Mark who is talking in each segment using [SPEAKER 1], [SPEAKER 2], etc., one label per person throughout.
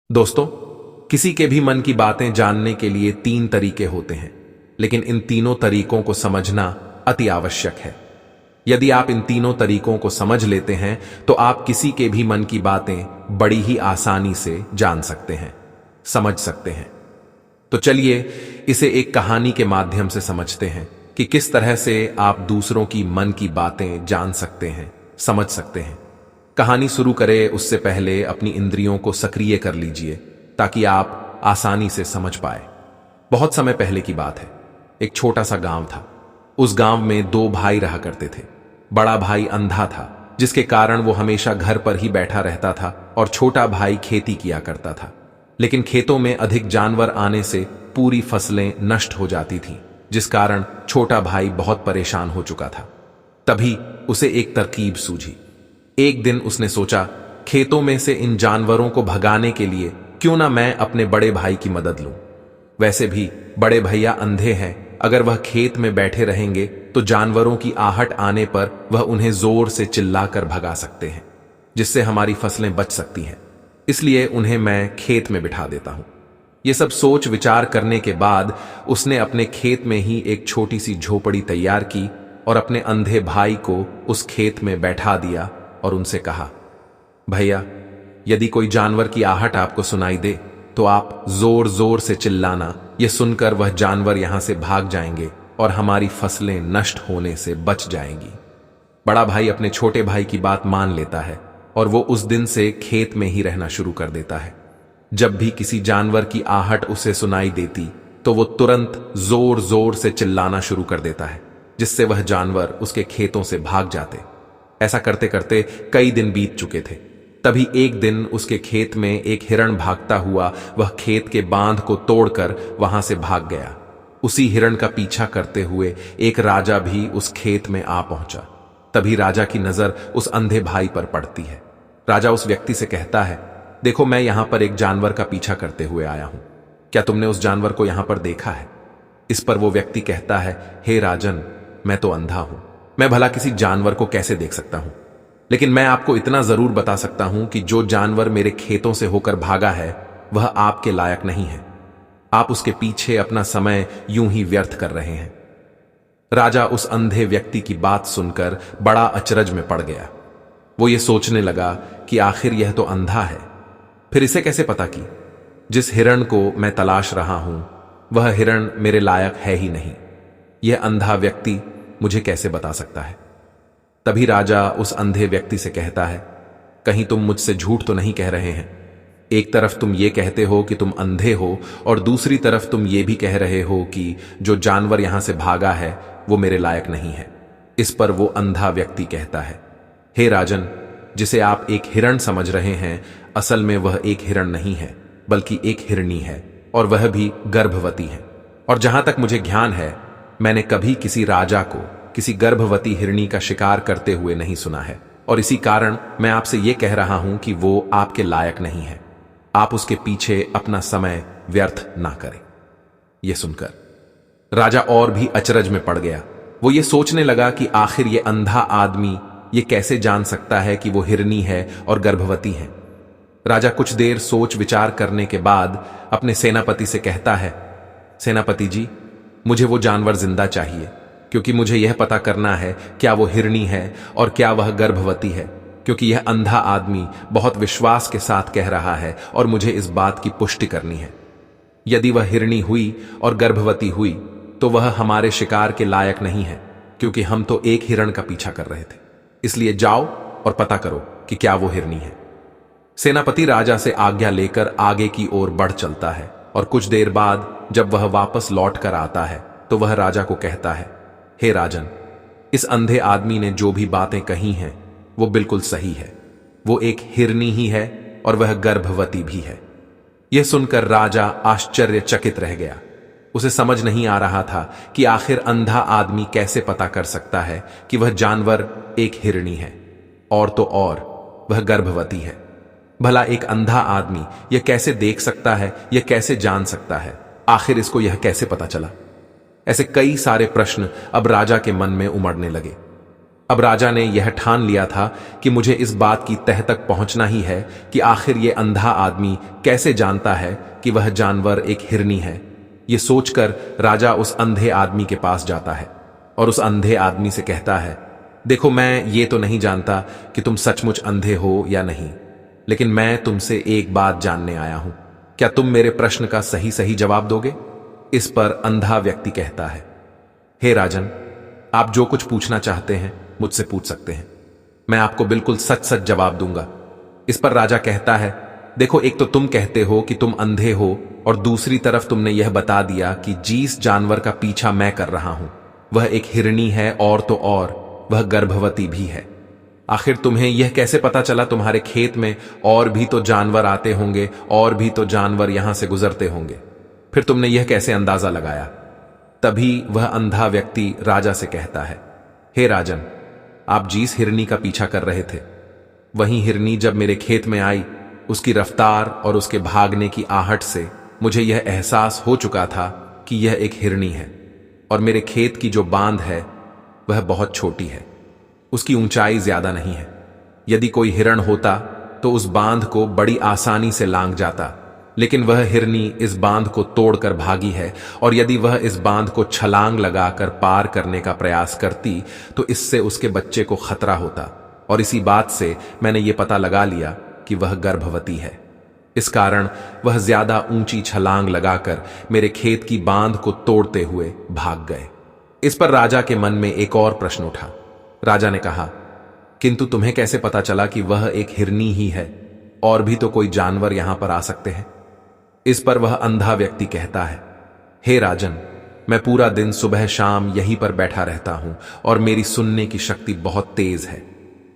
[SPEAKER 1] दोस्तों, किसी के भी मन की बातें जानने के लिए तीन तरीके होते हैं, लेकिन इन तीनों तरीकों को समझना अति आवश्यक है। यदि आप इन तीनों तरीकों को समझ लेते हैं तो आप किसी के भी मन की बातें बड़ी ही आसानी से जान सकते हैं, समझ सकते हैं। तो चलिए इसे एक कहानी के माध्यम से समझते हैं कि किस तरह से आप दूसरों की मन की बातें जान सकते हैं, समझ सकते हैं। कहानी शुरू करें उससे पहले अपनी इंद्रियों को सक्रिय कर लीजिए ताकि आप आसानी से समझ पाए। बहुत समय पहले की बात है। एक छोटा सा गांव था। उस गांव में दो भाई रहा करते थे। बड़ा भाई अंधा था, जिसके कारण वो हमेशा घर पर ही बैठा रहता था, और छोटा भाई खेती किया करता था। लेकिन खेतों में अधिक जानवर आने से पूरी फसलें नष्ट हो जाती थीं, जिस कारण छोटा भाई बहुत परेशान हो चुका था। तभी उसे एक तरकीब सूझी। एक दिन उसने सोचा, खेतों में से इन जानवरों को भगाने के लिए क्यों ना मैं अपने बड़े भाई की मदद लूं। वैसे भी बड़े भैया अंधे हैं, अगर वह खेत में बैठे रहेंगे तो जानवरों की आहट आने पर वह उन्हें जोर से चिल्लाकर भगा सकते हैं, जिससे हमारी फसलें बच सकती हैं। इसलिए उन्हें मैं खेत में बिठा देता हूं। यह सब सोच विचार करने के बाद उसने अपने खेत में ही एक छोटी सी झोपड़ी तैयार की और अपने अंधे भाई को उस खेत में बैठा दिया और उनसे कहा, भैया, यदि कोई जानवर की आहट आपको सुनाई दे तो आप जोर जोर से चिल्लाना। यह सुनकर वह जानवर यहां से भाग जाएंगे और हमारी फसलें नष्ट होने से बच जाएंगी। बड़ा भाई अपने छोटे भाई की बात मान लेता है और वो उस दिन से खेत में ही रहना शुरू कर देता है। जब भी किसी जानवर की आहट उसे सुनाई देती तो वो तुरंत जोर जोर से चिल्लाना शुरू कर देता है, जिससे वह जानवर उसके खेतों से भाग जाते। ऐसा करते करते कई दिन बीत चुके थे। तभी एक दिन उसके खेत में एक हिरण भागता हुआ वह खेत के बांध को तोड़कर वहां से भाग गया। उसी हिरण का पीछा करते हुए एक राजा भी उस खेत में आ पहुंचा। तभी राजा की नजर उस अंधे भाई पर पड़ती है। राजा उस व्यक्ति से कहता है, देखो, मैं यहां पर एक जानवर का पीछा करते हुए आया हूं। क्या तुमने उस जानवर को यहां पर देखा है? इस पर वो व्यक्ति कहता है, हे राजन, मैं तो अंधा हूं, मैं भला किसी जानवर को कैसे देख सकता हूं। लेकिन मैं आपको इतना जरूर बता सकता हूं कि जो जानवर मेरे खेतों से होकर भागा है वह आपके लायक नहीं है। आप उसके पीछे अपना समय यूं ही व्यर्थ कर रहे हैं। राजा उस अंधे व्यक्ति की बात सुनकर बड़ा अचरज में पड़ गया। वो ये सोचने लगा कि आखिर यह तो अंधा है, फिर इसे कैसे पता कि जिस हिरण को मैं तलाश रहा हूं वह हिरण मेरे लायक है ही नहीं। यह अंधा व्यक्ति मुझे कैसे बता सकता है? तभी राजा उस अंधे व्यक्ति से कहता है, कहीं तुम मुझसे झूठ तो नहीं कह रहे हैं? एक तरफ तुम ये कहते हो कि तुम अंधे हो और दूसरी तरफ तुम ये भी कह रहे हो कि जो जानवर यहां से भागा है वो मेरे लायक नहीं है। इस पर वो अंधा व्यक्ति कहता है, हे राजन, जिसे आप एक हिरण समझ रहे हैं, असल में वह एक हिरण नहीं है बल्कि एक हिरनी है, और वह भी गर्भवती है। और जहां तक मुझे ज्ञान है, मैंने कभी किसी राजा को किसी गर्भवती हिरनी का शिकार करते हुए नहीं सुना है, और इसी कारण मैं आपसे यह कह रहा हूं कि वो आपके लायक नहीं है। आप उसके पीछे अपना समय व्यर्थ ना करें। यह सुनकर राजा और भी अचरज में पड़ गया। वो ये सोचने लगा कि आखिर ये अंधा आदमी ये कैसे जान सकता है कि वो हिरनी है और गर्भवती है। राजा कुछ देर सोच विचार करने के बाद अपने सेनापति से कहता है, सेनापति जी, मुझे वो जानवर जिंदा चाहिए, क्योंकि मुझे यह पता करना है क्या वो हिरनी है और क्या वह गर्भवती है, क्योंकि यह अंधा आदमी बहुत विश्वास के साथ कह रहा है और मुझे इस बात की पुष्टि करनी है। यदि वह हिरनी हुई और गर्भवती हुई तो वह हमारे शिकार के लायक नहीं है, क्योंकि हम तो एक हिरण का पीछा कर रहे थे। इसलिए जाओ और पता करो कि क्या वो हिरनी है। सेनापति राजा से आज्ञा लेकर आगे की ओर बढ़ चलता है, और कुछ देर बाद जब वह वापस लौट कर आता है तो वह राजा को कहता है, हे राजन, इस अंधे आदमी ने जो भी बातें कही हैं वो बिल्कुल सही है। वो एक हिरनी ही है और वह गर्भवती भी है। यह सुनकर राजा आश्चर्यचकित रह गया। उसे समझ नहीं आ रहा था कि आखिर अंधा आदमी कैसे पता कर सकता है कि वह जानवर एक हिरनी है, और तो और वह गर्भवती है। भला एक अंधा आदमी यह कैसे देख सकता है, यह कैसे जान सकता है? आखिर इसको यह कैसे पता चला? ऐसे कई सारे प्रश्न अब राजा के मन में उमड़ने लगे। अब राजा ने यह ठान लिया था कि मुझे इस बात की तह तक पहुंचना ही है कि आखिर ये अंधा आदमी कैसे जानता है कि वह जानवर एक हिरनी है। ये सोचकर राजा उस अंधे आदमी के पास जाता है और उस अंधे आदमी से कहता है, देखो, मैं ये तो नहीं जानता कि तुम सचमुच अंधे हो या नहीं, लेकिन मैं तुमसे एक बात जानने आया हूं। क्या तुम मेरे प्रश्न का सही सही जवाब दोगे? इस पर अंधा व्यक्ति कहता है, हे राजन, आप जो कुछ पूछना चाहते हैं मुझसे पूछ सकते हैं, मैं आपको बिल्कुल सच सच जवाब दूंगा। इस पर राजा कहता है, देखो, एक तो तुम कहते हो कि तुम अंधे हो और दूसरी तरफ तुमने यह बता दिया कि जिस जानवर का पीछा मैं कर रहा हूं वह एक हिरनी है, और तो और वह गर्भवती भी है। आखिर तुम्हें यह कैसे पता चला? तुम्हारे खेत में और भी तो जानवर आते होंगे, और भी तो जानवर यहां से गुजरते होंगे, फिर तुमने यह कैसे अंदाजा लगाया? तभी वह अंधा व्यक्ति राजा से कहता है, हे राजन, आप जिस हिरनी का पीछा कर रहे थे वही हिरनी जब मेरे खेत में आई, उसकी रफ्तार और उसके भागने की आहट से मुझे यह एहसास हो चुका था कि यह एक हिरनी है, और मेरे खेत की जो बांध है वह बहुत छोटी है, उसकी ऊंचाई ज्यादा नहीं है। यदि कोई हिरण होता तो उस बांध को बड़ी आसानी से लांघ जाता, लेकिन वह हिरनी इस बांध को तोड़कर भागी है, और यदि वह इस बांध को छलांग लगाकर पार करने का प्रयास करती तो इससे उसके बच्चे को खतरा होता, और इसी बात से मैंने ये पता लगा लिया कि वह गर्भवती है। इस कारण वह ज्यादा ऊंची छलांग लगाकर मेरे खेत की बांध को तोड़ते हुए भाग गए। इस पर राजा के मन में एक और प्रश्न उठा। राजा ने कहा, किंतु तुम्हें कैसे पता चला कि वह एक हिरनी ही है? और भी तो कोई जानवर यहां पर आ सकते हैं। इस पर वह अंधा व्यक्ति कहता है, हे राजन, मैं पूरा दिन सुबह शाम यहीं पर बैठा रहता हूं और मेरी सुनने की शक्ति बहुत तेज है।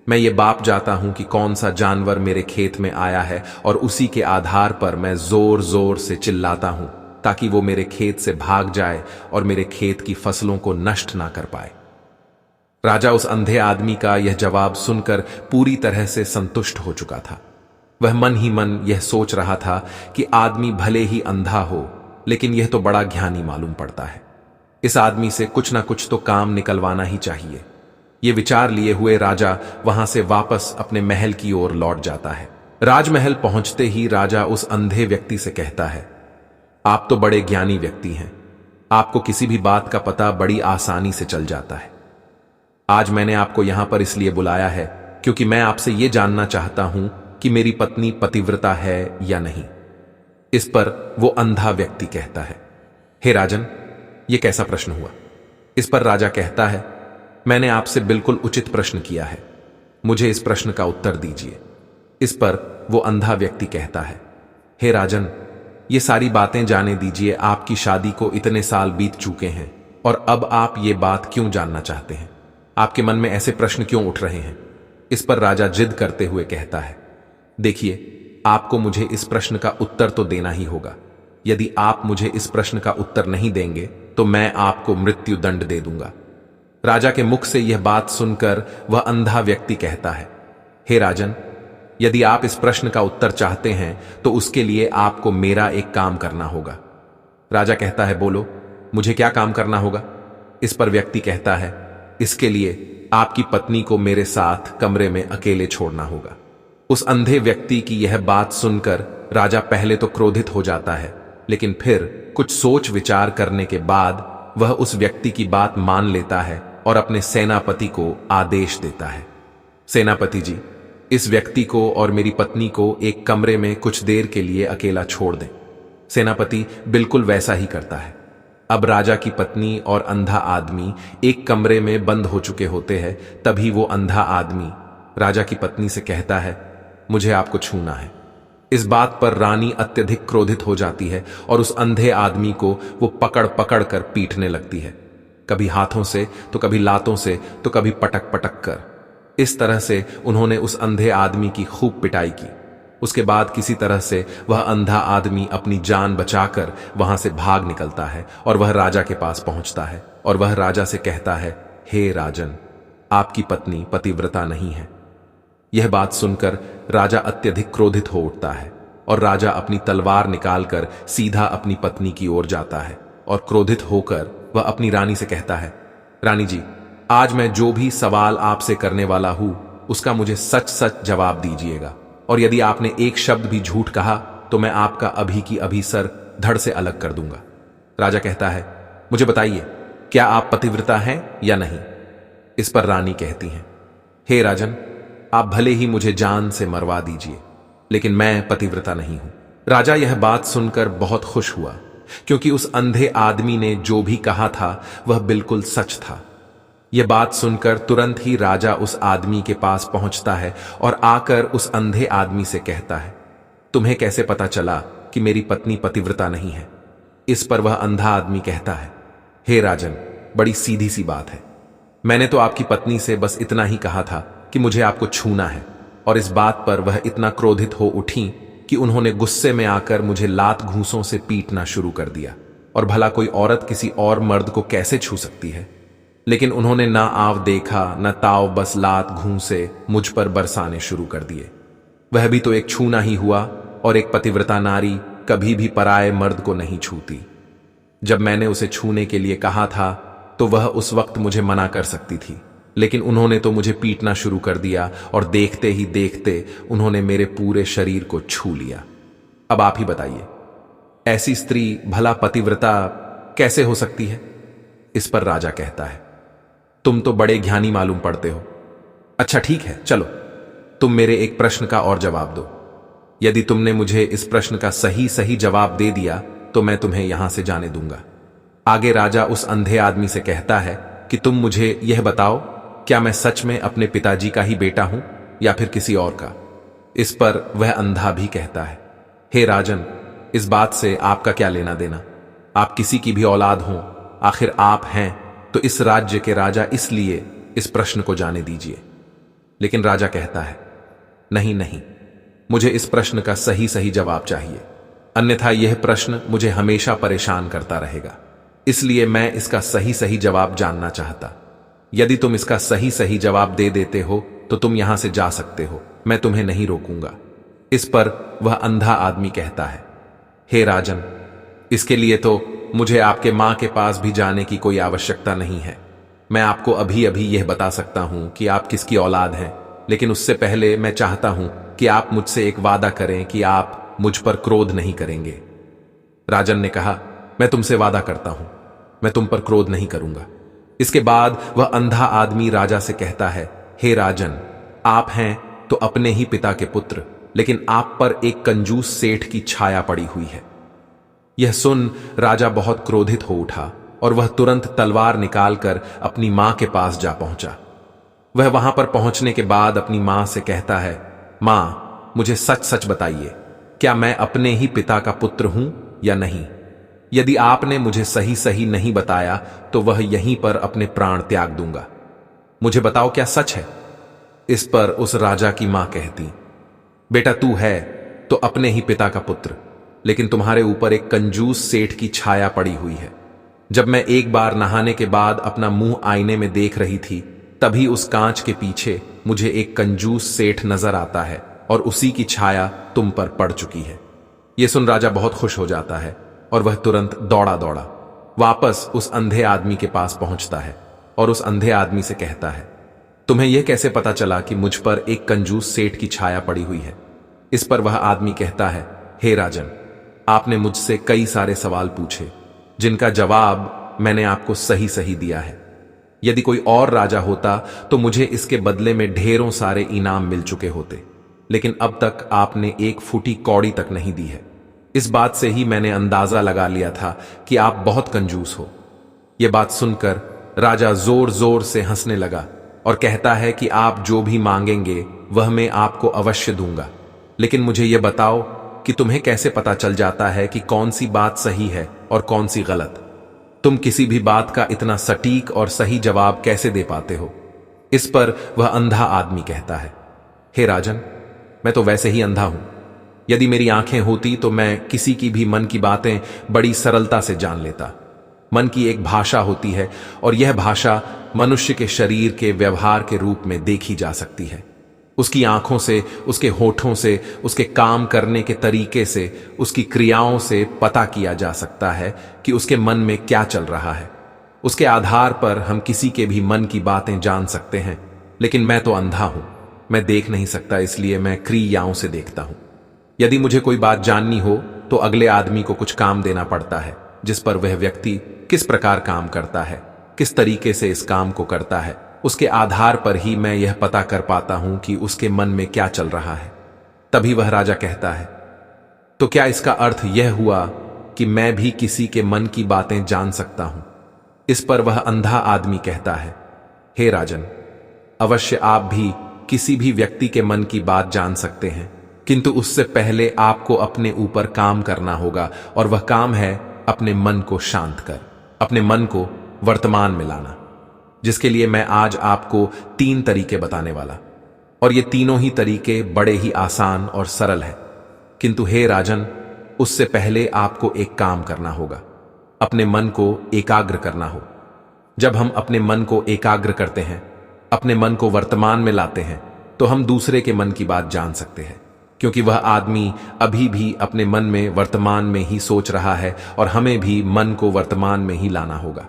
[SPEAKER 1] मैं ये बाप जाता हूं कि कौन सा जानवर मेरे खेत में आया है, और उसी के आधार पर मैं जोर जोर से चिल्लाता हूं ताकि वो मेरे खेत से भाग जाए और मेरे खेत की फसलों को नष्ट ना कर पाए। राजा उस अंधे आदमी का यह जवाब सुनकर पूरी तरह से संतुष्ट हो चुका था। वह मन ही मन यह सोच रहा था कि आदमी भले ही अंधा हो, लेकिन यह तो बड़ा ज्ञानी मालूम पड़ता है। इस आदमी से कुछ ना कुछ तो काम निकलवाना ही चाहिए। ये विचार लिए हुए राजा वहां से वापस अपने महल की ओर लौट जाता है। राजमहल पहुंचते ही राजा उस अंधे व्यक्ति से कहता है, आप तो बड़े ज्ञानी व्यक्ति हैं, आपको किसी भी बात का पता बड़ी आसानी से चल जाता है। आज मैंने आपको यहां पर इसलिए बुलाया है क्योंकि मैं आपसे यह जानना चाहता हूं कि मेरी पत्नी पतिव्रता है या नहीं। इस पर वो अंधा व्यक्ति कहता है, हे राजन, यह कैसा प्रश्न हुआ? इस पर राजा कहता है, मैंने आपसे बिल्कुल उचित प्रश्न किया है, मुझे इस प्रश्न का उत्तर दीजिए। इस पर वो अंधा व्यक्ति कहता है, हे राजन, ये सारी बातें जाने दीजिए, आपकी शादी को इतने साल बीत चुके हैं और अब आप ये बात क्यों जानना चाहते हैं? आपके मन में ऐसे प्रश्न क्यों उठ रहे हैं? इस पर राजा जिद करते हुए कहता है, देखिए, आपको मुझे इस प्रश्न का उत्तर तो देना ही होगा। यदि आप मुझे इस प्रश्न का उत्तर नहीं देंगे तो मैं आपको मृत्यु दंड दे दूंगा। राजा के मुख से यह बात सुनकर वह अंधा व्यक्ति कहता है, हे राजन, यदि आप इस प्रश्न का उत्तर चाहते हैं तो उसके लिए आपको मेरा एक काम करना होगा। राजा कहता है, बोलो, मुझे क्या काम करना होगा? इस पर व्यक्ति कहता है, इसके लिए आपकी पत्नी को मेरे साथ कमरे में अकेले छोड़ना होगा। उस अंधे व्यक्ति की यह बात सुनकर राजा पहले तो क्रोधित हो जाता है, लेकिन फिर कुछ सोच विचार करने के बाद वह उस व्यक्ति की बात मान लेता है और अपने सेनापति को आदेश देता है, सेनापति जी, इस व्यक्ति को और मेरी पत्नी को एक कमरे में कुछ देर के लिए अकेला छोड़ दें। सेनापति बिल्कुल वैसा ही करता है। अब राजा की पत्नी और अंधा आदमी एक कमरे में बंद हो चुके होते हैं। तभी वो अंधा आदमी राजा की पत्नी से कहता है, मुझे आपको छूना है। इस बात पर रानी अत्यधिक क्रोधित हो जाती है और उस अंधे आदमी को वो पकड़ पकड़ कर पीटने लगती है, कभी हाथों से तो कभी लातों से तो कभी पटक पटक कर। इस तरह से उन्होंने उस अंधे आदमी की खूब पिटाई की। उसके बाद किसी तरह से वह अंधा आदमी अपनी जान बचाकर वहां से भाग निकलता है और वह राजा के पास पहुंचता है और वह राजा से कहता है, हे राजन, आपकी पत्नी पतिव्रता नहीं है। यह बात सुनकर राजा अत्यधिक क्रोधित हो उठता है और राजा अपनी तलवार निकालकर सीधा अपनी पत्नी की ओर जाता है और क्रोधित होकर वह अपनी रानी से कहता है, रानी जी, आज मैं जो भी सवाल आपसे करने वाला हूं उसका मुझे सच सच जवाब दीजिएगा, और यदि आपने एक शब्द भी झूठ कहा तो मैं आपका अभी की अभी सर धड़ से अलग कर दूंगा। राजा कहता है, मुझे बताइए, क्या आप पतिव्रता हैं या नहीं? इस पर रानी कहती हैं, हे राजन, आप भले ही मुझे जान से मरवा दीजिए, लेकिन मैं पतिव्रता नहीं हूं। राजा यह बात सुनकर बहुत खुश हुआ, क्योंकि उस अंधे आदमी ने जो भी कहा था वह बिल्कुल सच था। यह बात सुनकर तुरंत ही राजा उस आदमी के पास पहुंचता है और आकर उस अंधे आदमी से कहता है, तुम्हें कैसे पता चला कि मेरी पत्नी पतिव्रता नहीं है? इस पर वह अंधा आदमी कहता है, हे राजन, बड़ी सीधी सी बात है। मैंने तो आपकी पत्नी से बस इतना ही कहा था कि मुझे आपको छूना है, और इस बात पर वह इतना क्रोधित हो उठी कि उन्होंने गुस्से में आकर मुझे लात घूंसों से पीटना शुरू कर दिया। और भला कोई औरत किसी और मर्द को कैसे छू सकती है? लेकिन उन्होंने ना आव देखा न ताव, बस लात घूंसे मुझ पर बरसाने शुरू कर दिए। वह भी तो एक छूना ही हुआ, और एक पतिव्रता नारी कभी भी पराये मर्द को नहीं छूती। जब मैंने उसे छूने के लिए कहा था तो वह उस वक्त मुझे मना कर सकती थी, लेकिन उन्होंने तो मुझे पीटना शुरू कर दिया, और देखते ही देखते उन्होंने मेरे पूरे शरीर को छू लिया। अब आप ही बताइए, ऐसी स्त्री भला पतिव्रता कैसे हो सकती है? इस पर राजा कहता है, तुम तो बड़े ज्ञानी मालूम पड़ते हो। अच्छा ठीक है, चलो तुम मेरे एक प्रश्न का और जवाब दो। यदि तुमने मुझे इस प्रश्न का सही सही जवाब दे दिया तो मैं तुम्हें यहां से जाने दूंगा। आगे राजा उस अंधे आदमी से कहता है कि तुम मुझे यह बताओ, क्या मैं सच में अपने पिताजी का ही बेटा हूं या फिर किसी और का? इस पर वह अंधा भी कहता है, हे राजन, इस बात से आपका क्या लेना देना? आप किसी की भी औलाद हों, आखिर आप हैं तो इस राज्य के राजा, इसलिए इस प्रश्न को जाने दीजिए। लेकिन राजा कहता है, नहीं नहीं, मुझे इस प्रश्न का सही सही जवाब चाहिए, अन्यथा यह प्रश्न मुझे हमेशा परेशान करता रहेगा। इसलिए मैं इसका सही सही जवाब जानना चाहता। यदि तुम इसका सही सही जवाब दे देते हो तो तुम यहां से जा सकते हो, मैं तुम्हें नहीं रोकूंगा। इस पर वह अंधा आदमी कहता है, हे राजन, इसके लिए तो मुझे आपके मां के पास भी जाने की कोई आवश्यकता नहीं है। मैं आपको अभी अभी यह बता सकता हूं कि आप किसकी औलाद हैं, लेकिन उससे पहले मैं चाहता हूं कि आप मुझसे एक वादा करें कि आप मुझ पर क्रोध नहीं करेंगे। राजन ने कहा, मैं तुमसे वादा करता हूं, मैं तुम पर क्रोध नहीं करूंगा। इसके बाद वह अंधा आदमी राजा से कहता है, हे राजन, आप हैं तो अपने ही पिता के पुत्र, लेकिन आप पर एक कंजूस सेठ की छाया पड़ी हुई है। यह सुन राजा बहुत क्रोधित हो उठा और वह तुरंत तलवार निकालकर अपनी मां के पास जा पहुंचा। वह वहां पर पहुंचने के बाद अपनी मां से कहता है, मां, मुझे सच सच बताइए, क्या मैं अपने ही पिता का पुत्र हूं या नहीं? यदि आपने मुझे सही सही नहीं बताया तो वह यहीं पर अपने प्राण त्याग दूंगा। मुझे बताओ, क्या सच है? इस पर उस राजा की मां कहती, बेटा, तू है तो अपने ही पिता का पुत्र, लेकिन तुम्हारे ऊपर एक कंजूस सेठ की छाया पड़ी हुई है। जब मैं एक बार नहाने के बाद अपना मुंह आईने में देख रही थी, तभी उस कांच के पीछे मुझे एक कंजूस सेठ नजर आता है और उसी की छाया तुम पर पड़ चुकी है। यह सुन राजा बहुत खुश हो जाता है और वह तुरंत दौड़ा दौड़ा वापस उस अंधे आदमी के पास पहुंचता है और उस अंधे आदमी से कहता है, तुम्हें यह कैसे पता चला कि मुझ पर एक कंजूस सेठ की छाया पड़ी हुई है? इस पर वह आदमी कहता है, हे राजन, आपने मुझसे कई सारे सवाल पूछे जिनका जवाब मैंने आपको सही सही दिया है। यदि कोई और राजा होता तो मुझे इसके बदले में ढेरों सारे इनाम मिल चुके होते, लेकिन अब तक आपने एक फूटी कौड़ी तक नहीं दी है। इस बात से ही मैंने अंदाजा लगा लिया था कि आप बहुत कंजूस हो। यह बात सुनकर राजा जोर जोर से हंसने लगा और कहता है कि आप जो भी मांगेंगे वह मैं आपको अवश्य दूंगा, लेकिन मुझे यह बताओ कि तुम्हें कैसे पता चल जाता है कि कौन सी बात सही है और कौन सी गलत? तुम किसी भी बात का इतना सटीक और सही जवाब कैसे दे पाते हो? इस पर वह अंधा आदमी कहता है, हे राजन, मैं तो वैसे ही अंधा हूं। यदि मेरी आंखें होती तो मैं किसी की भी मन की बातें बड़ी सरलता से जान लेता। मन की एक भाषा होती है और यह भाषा मनुष्य के शरीर के व्यवहार के रूप में देखी जा सकती है। उसकी आंखों से, उसके होठों से, उसके काम करने के तरीके से, उसकी क्रियाओं से पता किया जा सकता है कि उसके मन में क्या चल रहा है। उसके आधार पर हम किसी के भी मन की बातें जान सकते हैं। लेकिन मैं तो अंधा हूं, मैं देख नहीं सकता, इसलिए मैं क्रियाओं से देखता हूं। यदि मुझे कोई बात जाननी हो तो अगले आदमी को कुछ काम देना पड़ता है, जिस पर वह व्यक्ति किस प्रकार काम करता है, किस तरीके से इस काम को करता है, उसके आधार पर ही मैं यह पता कर पाता हूं कि उसके मन में क्या चल रहा है। तभी वह राजा कहता है, तो क्या इसका अर्थ यह हुआ कि मैं भी किसी के मन की बातें जान सकता हूं? इस पर वह अंधा आदमी कहता है, हे राजन, अवश्य आप भी किसी भी व्यक्ति के मन की बात जान सकते हैं, किंतु उससे पहले आपको अपने ऊपर काम करना होगा, और वह काम है अपने मन को शांत कर, अपने मन को वर्तमान में लाना, जिसके लिए मैं आज आपको 3 तरीके बताने वाला। और ये तीनों ही तरीके बड़े ही आसान और सरल हैं। किंतु हे राजन, उससे पहले आपको एक काम करना होगा, अपने मन को एकाग्र करना हो। जब हम अपने मन को एकाग्र करते हैं, अपने मन को वर्तमान में लाते हैं, तो हम दूसरे के मन की बात जान सकते हैं, क्योंकि वह आदमी अभी भी अपने मन में वर्तमान में ही सोच रहा है, और हमें भी मन को वर्तमान में ही लाना होगा।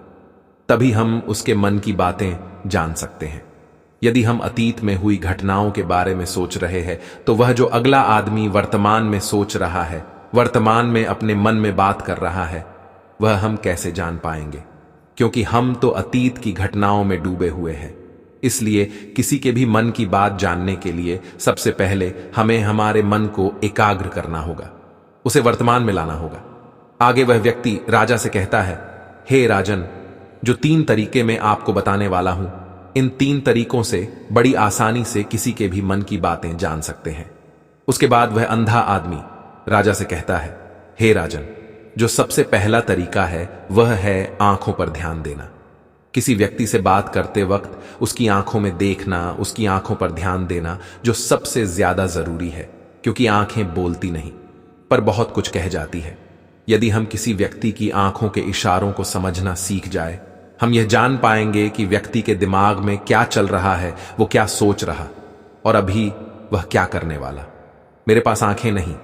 [SPEAKER 1] तभी हम उसके मन की बातें जान सकते हैं। यदि हम अतीत में हुई घटनाओं के बारे में सोच रहे हैं, तो वह जो अगला आदमी वर्तमान में सोच रहा है, वर्तमान में अपने मन में बात कर रहा है, वह हम कैसे जान पाएंगे? क्योंकि हम तो अतीत की घटनाओं में डूबे हुए हैं। इसलिए किसी के भी मन की बात जानने के लिए सबसे पहले हमें हमारे मन को एकाग्र करना होगा, उसे वर्तमान में लाना होगा। आगे वह व्यक्ति राजा से कहता है, हे राजन, जो 3 तरीके मैं आपको बताने वाला हूं, इन 3 तरीकों से बड़ी आसानी से किसी के भी मन की बातें जान सकते हैं। उसके बाद वह अंधा आदमी राजा से कहता है, हे राजन, जो सबसे पहला तरीका है वह है आंखों पर ध्यान देना। किसी व्यक्ति से बात करते वक्त उसकी आंखों में देखना, उसकी आंखों पर ध्यान देना जो सबसे ज्यादा जरूरी है, क्योंकि आंखें बोलती नहीं पर बहुत कुछ कह जाती है। यदि हम किसी व्यक्ति की आंखों के इशारों को समझना सीख जाए, हम यह जान पाएंगे कि व्यक्ति के दिमाग में क्या चल रहा है, वो क्या सोच रहा और अभी वह क्या करने वाला। मेरे पास आंखें नहीं,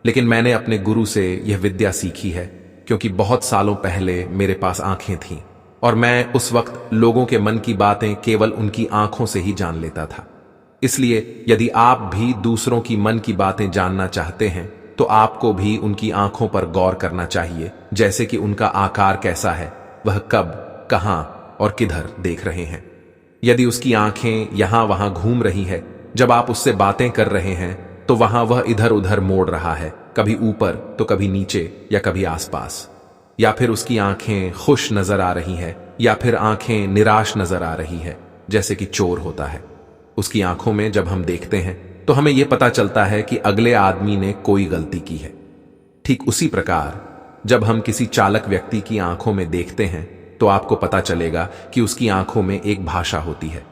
[SPEAKER 1] लेकिन मैंने अपने गुरु से यह विद्या सीखी है, क्योंकि बहुत सालों पहले मेरे पास आंखें थीं और मैं उस वक्त लोगों के मन की बातें केवल उनकी आंखों से ही जान लेता था। इसलिए यदि आप भी दूसरों की मन की बातें जानना चाहते हैं, तो आपको भी उनकी आंखों पर गौर करना चाहिए, जैसे कि उनका आकार कैसा है, वह कब, कहां और किधर देख रहे हैं। यदि उसकी आंखें यहां वहां घूम रही है, जब आप उससे बातें कर रहे हैं, तो वहां वह इधर उधर मोड़ रहा है, कभी ऊपर तो कभी नीचे या कभी आसपास, या फिर उसकी आंखें खुश नजर आ रही है या फिर आंखें निराश नजर आ रही है, जैसे कि चोर होता है। उसकी आंखों में जब हम देखते हैं तो हमें यह पता चलता है कि अगले आदमी ने कोई गलती की है। ठीक उसी प्रकार जब हम किसी चालक व्यक्ति की आंखों में देखते हैं, तो आपको पता चलेगा कि उसकी आंखों में एक भाषा होती है,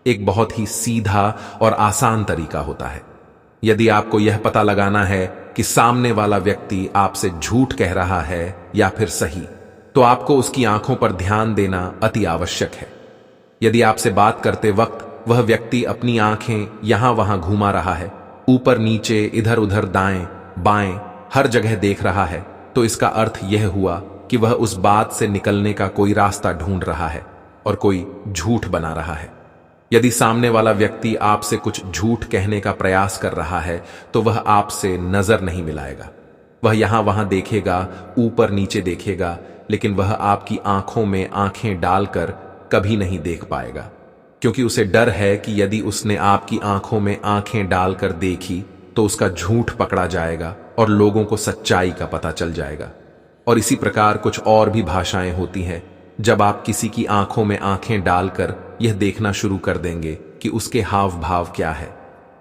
[SPEAKER 1] एक बहुत ही सीधा और आसान तरीका होता है। यदि आपको यह पता लगाना है कि सामने वाला व्यक्ति आपसे झूठ कह रहा है या फिर सही, तो आपको उसकी आंखों पर ध्यान देना अति आवश्यक है। यदि आपसे बात करते वक्त वह व्यक्ति अपनी आंखें यहां वहां घुमा रहा है, ऊपर नीचे इधर उधर दाएं बाएं हर जगह देख रहा है, तो इसका अर्थ यह हुआ कि वह उस बात से निकलने का कोई रास्ता ढूंढ रहा है और कोई झूठ बना रहा है। यदि सामने वाला व्यक्ति आपसे कुछ झूठ कहने का प्रयास कर रहा है, तो वह आपसे नजर नहीं मिलाएगा। वह यहां वहां देखेगा, ऊपर नीचे देखेगा, लेकिन वह आपकी आंखों में आंखें डालकर कभी नहीं देख पाएगा, क्योंकि उसे डर है कि यदि उसने आपकी आंखों में आंखें डालकर देखी तो उसका झूठ पकड़ा जाएगा और लोगों को सच्चाई का पता चल जाएगा। और इसी प्रकार कुछ और भी भाषाएं होती हैं। जब आप किसी की आंखों में आंखें डालकर यह देखना शुरू कर देंगे कि उसके हाव भाव क्या है,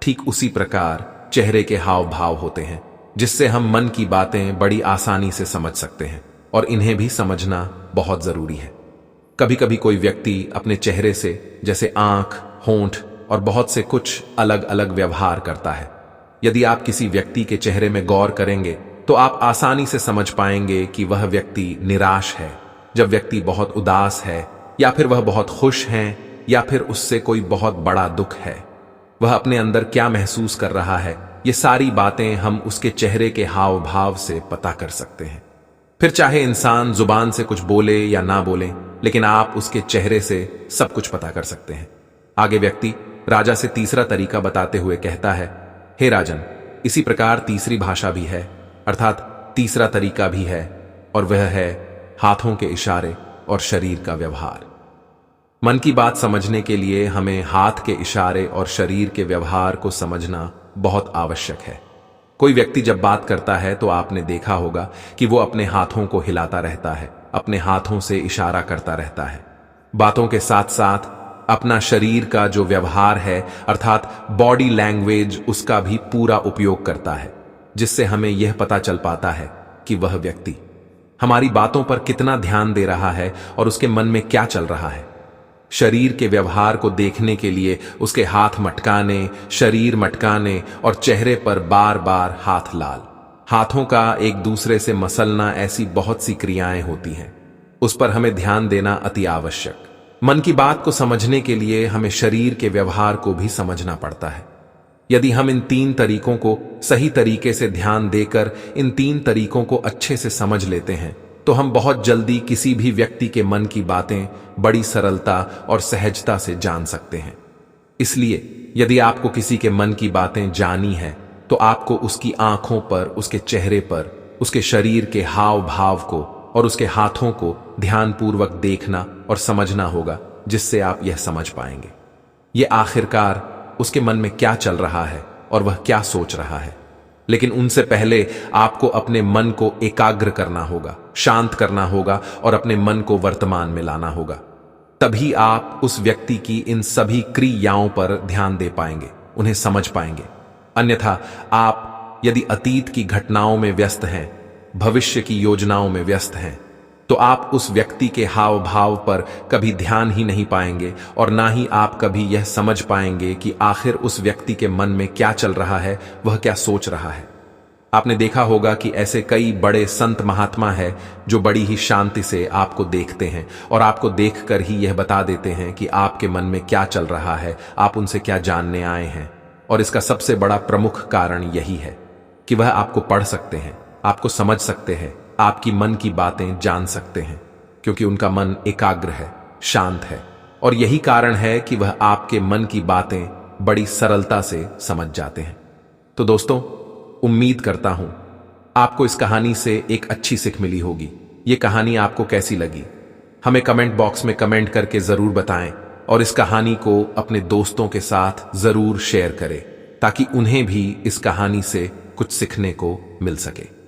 [SPEAKER 1] ठीक उसी प्रकार चेहरे के हाव भाव होते हैं, जिससे हम मन की बातें बड़ी आसानी से समझ सकते हैं, और इन्हें भी समझना बहुत जरूरी है। कभी कभी कोई व्यक्ति अपने चेहरे से, जैसे आंख, होंठ और बहुत से कुछ अलग अलग व्यवहार करता है। यदि आप किसी व्यक्ति के चेहरे में गौर करेंगे तो आप आसानी से समझ पाएंगे कि वह व्यक्ति निराश है, जब व्यक्ति बहुत उदास है, या फिर वह बहुत खुश है, या फिर उससे कोई बहुत बड़ा दुख है। वह अपने अंदर क्या महसूस कर रहा है, ये सारी बातें हम उसके चेहरे के हाव भाव से पता कर सकते हैं। फिर चाहे इंसान जुबान से कुछ बोले या ना बोले, लेकिन आप उसके चेहरे से सब कुछ पता कर सकते हैं। आगे व्यक्ति राजा से तीसरा तरीका बताते हुए कहता है, हे राजन, इसी प्रकार तीसरी भाषा भी है, अर्थात तीसरा तरीका भी है, और वह है हाथों के इशारे और शरीर का व्यवहार। मन की बात समझने के लिए हमें हाथ के इशारे और शरीर के व्यवहार को समझना बहुत आवश्यक है। कोई व्यक्ति जब बात करता है तो आपने देखा होगा कि वो अपने हाथों को हिलाता रहता है, अपने हाथों से इशारा करता रहता है। बातों के साथ साथ अपना शरीर का जो व्यवहार है अर्थात बॉडी लैंग्वेज, उसका भी पूरा उपयोग करता है, जिससे हमें यह पता चल पाता है कि वह व्यक्ति हमारी बातों पर कितना ध्यान दे रहा है और उसके मन में क्या चल रहा है। शरीर के व्यवहार को देखने के लिए उसके हाथ मटकाने, शरीर मटकाने और चेहरे पर बार बार हाथ लाल, हाथों का एक दूसरे से मसलना, ऐसी बहुत सी क्रियाएं होती हैं। उस पर हमें ध्यान देना अति आवश्यक। मन की बात को समझने के लिए हमें शरीर के व्यवहार को भी समझना पड़ता है। यदि हम इन तीन तरीकों को सही तरीके से ध्यान देकर इन तीन तरीकों को अच्छे से समझ लेते हैं तो हम बहुत जल्दी किसी भी व्यक्ति के मन की बातें बड़ी सरलता और सहजता से जान सकते हैं। इसलिए यदि आपको किसी के मन की बातें जानी है तो आपको उसकी आंखों पर, उसके चेहरे पर, उसके शरीर के हाव भाव को और उसके हाथों को ध्यानपूर्वक देखना और समझना होगा, जिससे आप यह समझ पाएंगे ये आखिरकार उसके मन में क्या चल रहा है और वह क्या सोच रहा है। लेकिन उनसे पहले आपको अपने मन को एकाग्र करना होगा, शांत करना होगा और अपने मन को वर्तमान में लाना होगा। तभी आप उस व्यक्ति की इन सभी क्रियाओं पर ध्यान दे पाएंगे, उन्हें समझ पाएंगे। अन्यथा आप यदि अतीत की घटनाओं में व्यस्त हैं, भविष्य की योजनाओं में व्यस्त हैं, तो आप उस व्यक्ति के हाव भाव पर कभी ध्यान ही नहीं पाएंगे और ना ही आप कभी यह समझ पाएंगे कि आखिर उस व्यक्ति के मन में क्या चल रहा है, वह क्या सोच रहा है। आपने देखा होगा कि ऐसे कई बड़े संत महात्मा हैं जो बड़ी ही शांति से आपको देखते हैं और आपको देखकर ही यह बता देते हैं कि आपके मन में क्या चल रहा है, आप उनसे क्या जानने आए हैं। और इसका सबसे बड़ा प्रमुख कारण यही है कि वह आपको पढ़ सकते हैं, आपको समझ सकते हैं, आपकी मन की बातें जान सकते हैं, क्योंकि उनका मन एकाग्र है, शांत है। और यही कारण है कि वह आपके मन की बातें बड़ी सरलता से समझ जाते हैं। तो दोस्तों, उम्मीद करता हूं आपको इस कहानी से एक अच्छी सीख मिली होगी। ये कहानी आपको कैसी लगी हमें कमेंट बॉक्स में कमेंट करके जरूर बताएं और इस कहानी को अपने दोस्तों के साथ जरूर शेयर करें ताकि उन्हें भी इस कहानी से कुछ सीखने को मिल सके।